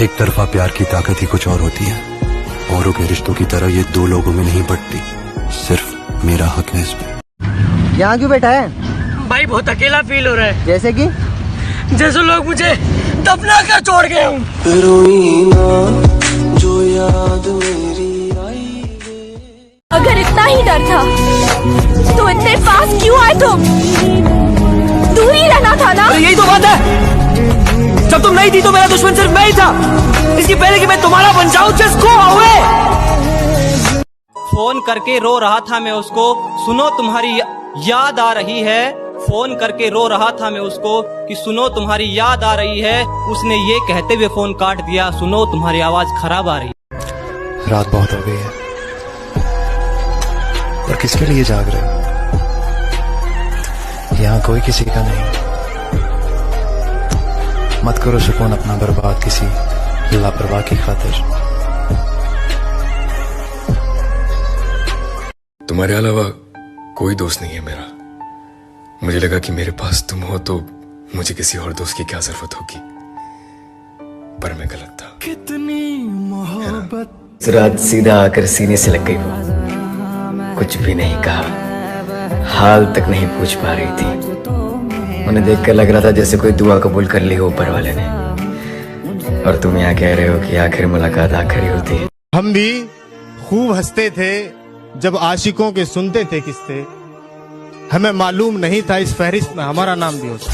एक तरफा प्यार की ताकत ही कुछ और होती है। औरों के रिश्तों की तरह ये दो लोगों में नहीं पड़ती। सिर्फ मेरा हक है इस पे। यहाँ क्यों बैठा है भाई? बहुत अकेला फील हो रहा है। जैसे कि जैसे लोग मुझे दफना कर छोड़ गए हूँ। जो याद मेरी आई। अगर इतना ही डर था तो इतने पास क्यों आए तुम? दूर ही रहना था ना। यही तो बात है, जब तुम नहीं थी तो मेरा दुश्मन सिर्फ मैं ही था। इसकी पहले कि मैं तुम्हारा बन जाऊं, जस्ट गो अवे। फोन करके रो रहा था मैं उसको, सुनो तुम्हारी याद आ रही है। फोन करके रो रहा था मैं उसको कि सुनो तुम्हारी याद आ रही है। उसने ये कहते हुए फोन काट दिया, सुनो तुम्हारी आवाज खराब आ रही है। रात बहुत हो गई है और किसके लिए जाग रहे हो? यहाँ कोई किसी का नहीं। मत करो सुकून अपना बर्बाद किसी लापरवाह की खातिर। तुम्हारे अलावा कोई दोस्त नहीं है मेरा। मुझे लगा कि मेरे पास तुम हो तो मुझे किसी और दोस्त की क्या जरूरत होगी, पर मैं गलत था। कितनी मोहब्बत। रात सीधा आकर सीने से लग गई वो। कुछ भी नहीं कहा, हाल तक नहीं पूछ पा रही थी। उन्हें देखकर लग रहा था जैसे कोई दुआ कबूल कर ली हो ऊपर वाले ने। और तुम यहाँ कह रहे हो कि आखिर मुलाकात आखिरी होती है। हम भी खूब हंसते थे जब आशिकों के सुनते थे किस्से। हमें मालूम नहीं था इस फहरिस्त में हमारा नाम भी होता।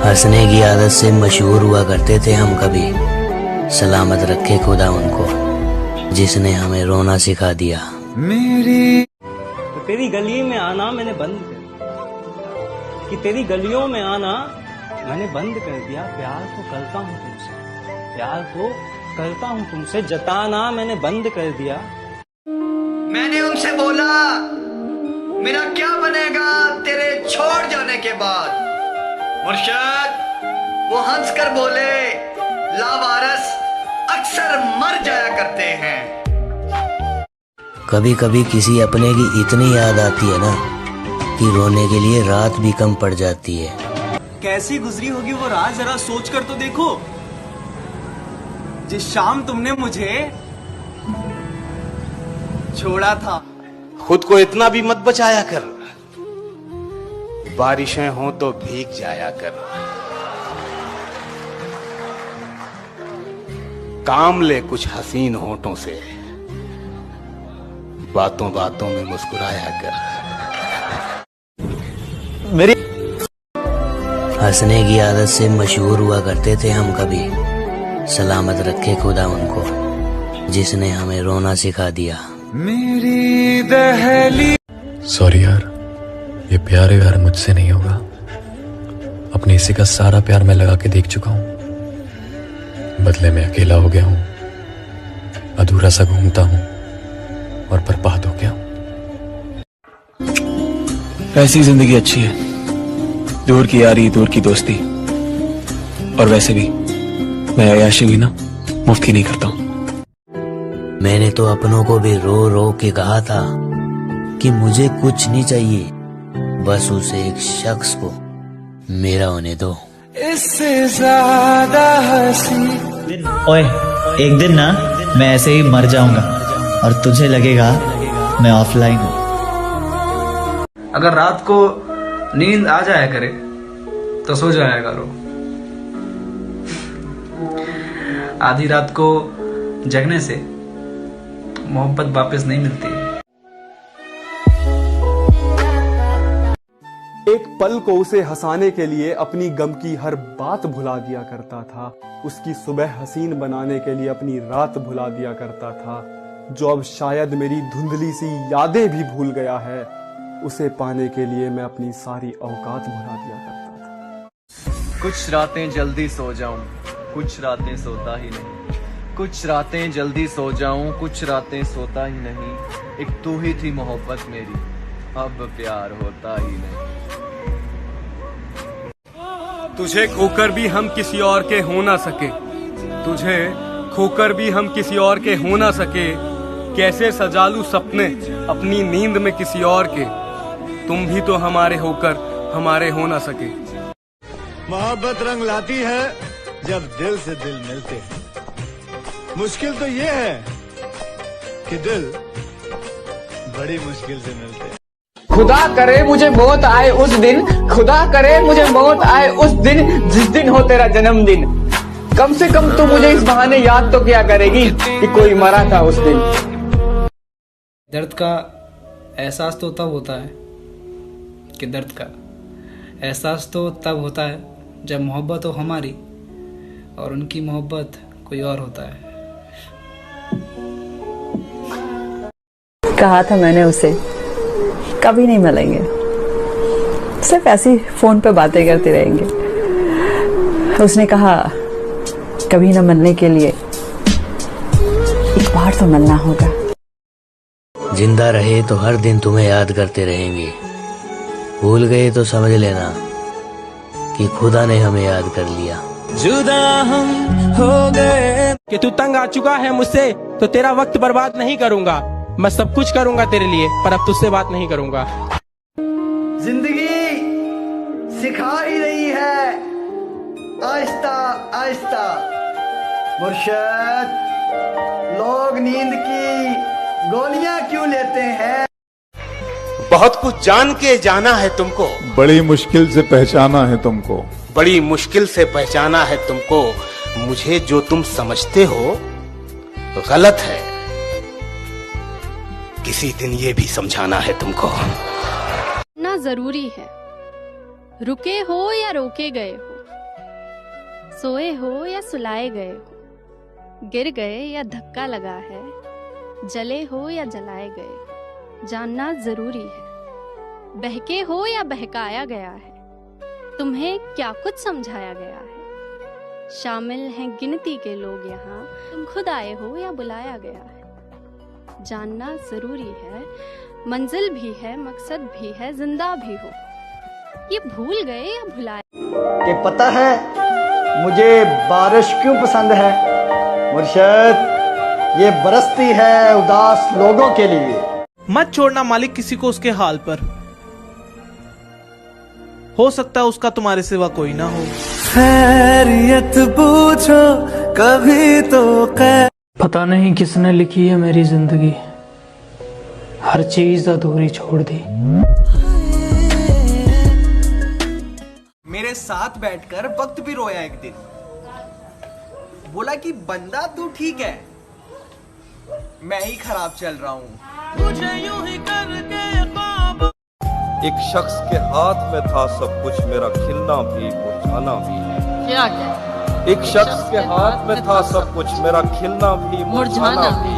हंसने की आदत से मशहूर हुआ करते थे हम कभी। सलामत रखे खुदा उनको जिसने हमें रोना सिखा दिया। मेरी तेरी गली में आना मैंने बंद कर दिया, कि तेरी गलियों में आना मैंने बंद कर दिया। प्यार तो करता हूँ तुमसे, प्यार तो करता हूँ तुमसे, जताना मैंने बंद कर दिया। मैंने उनसे बोला मेरा क्या बनेगा तेरे छोड़ जाने के बाद। मुर्शद वो हंसकर बोले लावारस अक्सर मर जाया करते हैं। कभी कभी किसी अपने की इतनी याद आती है ना कि रोने के लिए रात भी कम पड़ जाती है। कैसी गुजरी होगी वो रात, जरा सोच कर तो देखो। जिस शाम तुमने मुझे छोड़ा था। खुद को इतना भी मत बचाया कर, बारिशें हो तो भीग जाया कर। काम ले कुछ हसीन होठों से, बातों बातों में मुस्कुराया कर। मेरी हंसने की आदत से मशहूर हुआ करते थे हम कभी। सलामत रखे खुदा उनको जिसने हमें रोना सिखा दिया। मेरी दहली। सॉरी यार, ये प्यार यार मुझसे नहीं होगा। अपने हिस्से का सारा प्यार मैं लगा के देख चुका हूँ। बदले में अकेला हो गया हूँ, अधूरा सा घूमता हूँ और बर्बाद हो गया हूँ। ऐसी जिंदगी अच्छी है, दूर की यारी दूर की दोस्ती। और वैसे भी मैं अयाशी भी ना मुफ्त की नहीं करता हूँ। मैंने तो अपनों को भी रो रो के कहा था कि मुझे कुछ नहीं चाहिए, बस उसे एक शख्स को मेरा होने दो। इससे ज्यादा हंसी। ओए, एक दिन ना मैं ऐसे ही मर जाऊंगा और तुझे लगेगा मैं ऑफलाइन हूँ। अगर रात को नींद आ जाया करे तो सो जाया करो। आधी रात को जगने से मोहब्बत वापस नहीं मिलती। एक पल को उसे हंसाने के लिए अपनी गम की हर बात भुला दिया करता था। उसकी सुबह हसीन बनाने के लिए अपनी रात भुला दिया करता था। जो अब शायद मेरी धुंधली सी यादें भी भूल गया है, उसे पाने के लिए मैं अपनी सारी औकात भुला दिया करता था। कुछ रातें जल्दी सो जाऊं, कुछ रातें सोता ही नहीं। कुछ रातें जल्दी सो जाऊं, कुछ रातें सोता ही नहीं। एक तू ही थी मोहब्बत मेरी, अब प्यार होता ही नहीं। तुझे खोकर भी हम किसी और के हो ना सके, तुझे खोकर भी हम किसी और के हो ना सके। कैसे सजा लूं सपने अपनी नींद में किसी और के, तुम भी तो हमारे होकर हमारे हो ना सके। मोहब्बत रंग लाती है जब दिल से दिल मिलते हैं। मुश्किल तो ये है कि दिल बड़ी मुश्किल से मिलते हैं। खुदा करे मुझे मौत आए उस दिन, खुदा करे मुझे मौत आए उस दिन, जिस दिन हो तेरा जन्मदिन। कम से कम तू मुझे इस बहाने याद तो क्या करेगी कि कोई मरा था उस दिन। दर्द का एहसास तो तब होता है कि दर्द का एहसास तो तब होता है जब मोहब्बत हो हमारी और उनकी मोहब्बत कोई और होता है। कहा था मैंने उसे कभी नहीं मिलेंगे, सिर्फ ऐसी फोन पे बातें करते रहेंगे। उसने कहा कभी ना मिलने के लिए एक बार तो मिलना होगा। जिंदा रहे तो हर दिन तुम्हें याद करते रहेंगे, भूल गए तो समझ लेना कि खुदा ने हमें याद कर लिया। जुदा हम हो गए कि तू तंग आ चुका है मुझसे तो तेरा वक्त बर्बाद नहीं करूंगा। मैं सब कुछ करूंगा तेरे लिए, पर अब तुझसे बात नहीं करूंगा। जिंदगी सिखा ही रही है आहिस्ता आहिस्ता मुर्शद, लोग नींद की गोलियां क्यों लेते हैं। बहुत कुछ जान के जाना है तुमको, बड़ी मुश्किल से पहचाना है तुमको, बड़ी मुश्किल से पहचाना है तुमको। मुझे जो तुम समझते हो गलत है, किसी दिन ये भी समझाना है तुमको। ना जरूरी है, रुके हो या रोके गए हो, सोए हो या सुलाए गए हो, गिर गए या धक्का लगा है, जले हो या जलाए गए, जानना जरूरी है। बहके हो या बहकाया गया है, तुम्हें क्या कुछ समझाया गया है। शामिल हैं गिनती के लोग यहाँ, तुम खुद आए हो या बुलाया गया है। जानना जरूरी है, मंजिल भी है, मकसद भी है, जिंदा भी हो। ये भूल गए या भुलाए। कि पता है मुझे बारिश क्यों पसंद है मुर्शद, ये बरसती है उदास लोगों के लिए। मत छोड़ना मालिक किसी को उसके हाल पर, हो सकता है उसका तुम्हारे सिवा कोई ना हो। खैरियत पूछो कभी तो पता नहीं किसने लिखी है मेरी जिंदगी, हर चीज अधूरी छोड़ दी। मेरे साथ बैठकर वक्त भी रोया एक दिन, बोला कि बंदा तू ठीक है, मैं ही खराब चल रहा हूँ। मुझे यूं ही करके एक शख्स के हाथ में था सब कुछ, मेरा खिलना भी मुरझाना भी है। क्या क्या? एक शख्स के हाथ में था सब कुछ, मेरा खिलना भी मुरझाना भी।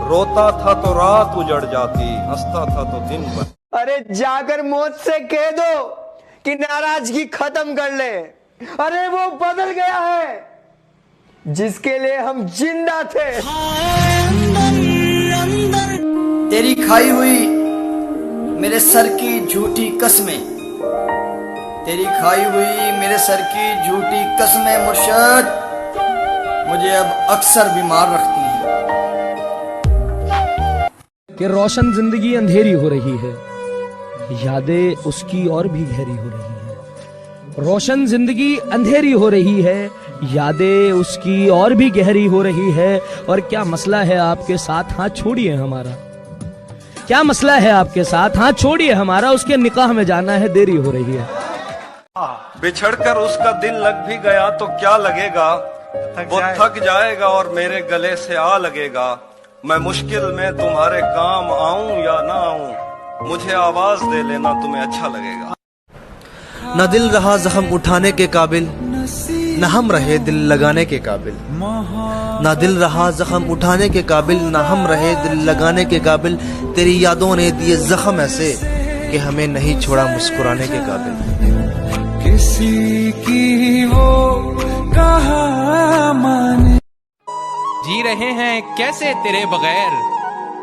रोता था तो रात उजड़ जाती, हंसता था तो दिन भर। अरे जाकर मौत से कह दो कि नाराजगी खत्म कर ले। अरे वो बदल गया है जिसके लिए हम जिंदा थे। तेरी खाई हुई मेरे सर की झूठी कसमें, तेरी खाई हुई मेरे सर की झूठी कसमें मुर्शद मुझे अब अक्सर बीमार रखती हैं। कि रोशन जिंदगी अंधेरी हो रही है, यादें उसकी और भी गहरी हो रही है। रोशन जिंदगी अंधेरी हो रही है, यादें उसकी और भी गहरी हो रही है। और क्या मसला है आपके साथ, हाथ छोड़िए हमारा। क्या मसला है आपके साथ, हाथ छोड़िए हमारा। उसके निकाह में जाना है, देरी हो रही है। बिछड़कर उसका दिल लग भी गया तो क्या लगेगा, वो थक जाएगा और मेरे गले से आ लगेगा। मैं मुश्किल में तुम्हारे काम आऊं या ना आऊं, मुझे आवाज दे लेना, तुम्हें अच्छा लगेगा। न दिल रहा जख्म उठाने के काबिल, न हम रहे दिल लगाने के काबिल। ना दिल रहा जख्म उठाने के काबिल, ना हम रहे दिल लगाने के काबिल। तेरी यादों ने दिए जख्म ऐसे कि हमें नहीं छोड़ा मुस्कुराने के काबिल। किसी की वो कहा माने। जी रहे हैं कैसे तेरे बगैर,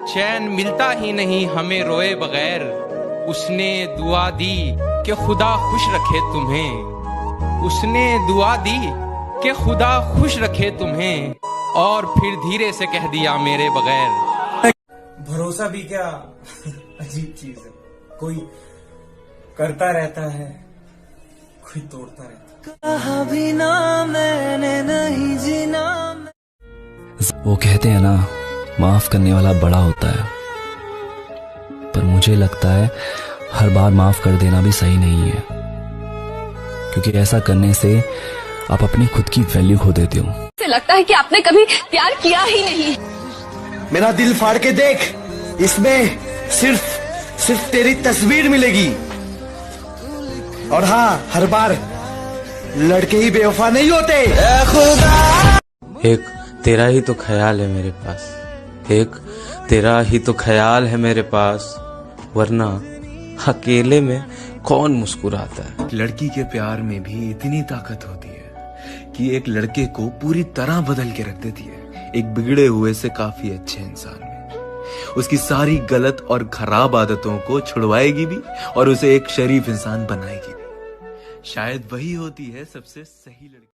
चैन मिलता ही नहीं हमें रोए बगैर। उसने दुआ दी कि खुदा खुश रखे तुम्हें, उसने दुआ दी कि खुदा खुश रखे तुम्हें, और फिर धीरे से कह दिया मेरे बगैर। भरोसा भी क्या अजीब चीज है, कोई करता रहता है, कोई तोड़ता रहता है। कहा भी ना मैंने नहीं जीना। वो कहते हैं ना, माफ करने वाला बड़ा होता है, पर मुझे लगता है हर बार माफ कर देना भी सही नहीं है, क्योंकि ऐसा करने से आप अपनी खुद की वैल्यू खो देते हो। लगता है कि आपने कभी प्यार किया ही नहीं। मेरा दिल फाड़ के देख, इसमें सिर्फ तेरी तस्वीर मिलेगी। और हाँ, हर बार लड़के ही बेवफा नहीं होते। एक तेरा ही तो ख्याल है मेरे पास, एक तेरा ही तो ख्याल है मेरे पास, वरना अकेले में कौन मुस्कुराता है। लड़की के प्यार में भी इतनी ताकत होती है कि एक लड़के को पूरी तरह बदल के रख देती है। एक बिगड़े हुए से काफी अच्छे इंसान में उसकी सारी गलत और खराब आदतों को छुड़वाएगी भी और उसे एक शरीफ इंसान बनाएगी भी। शायद वही होती है सबसे सही लड़की।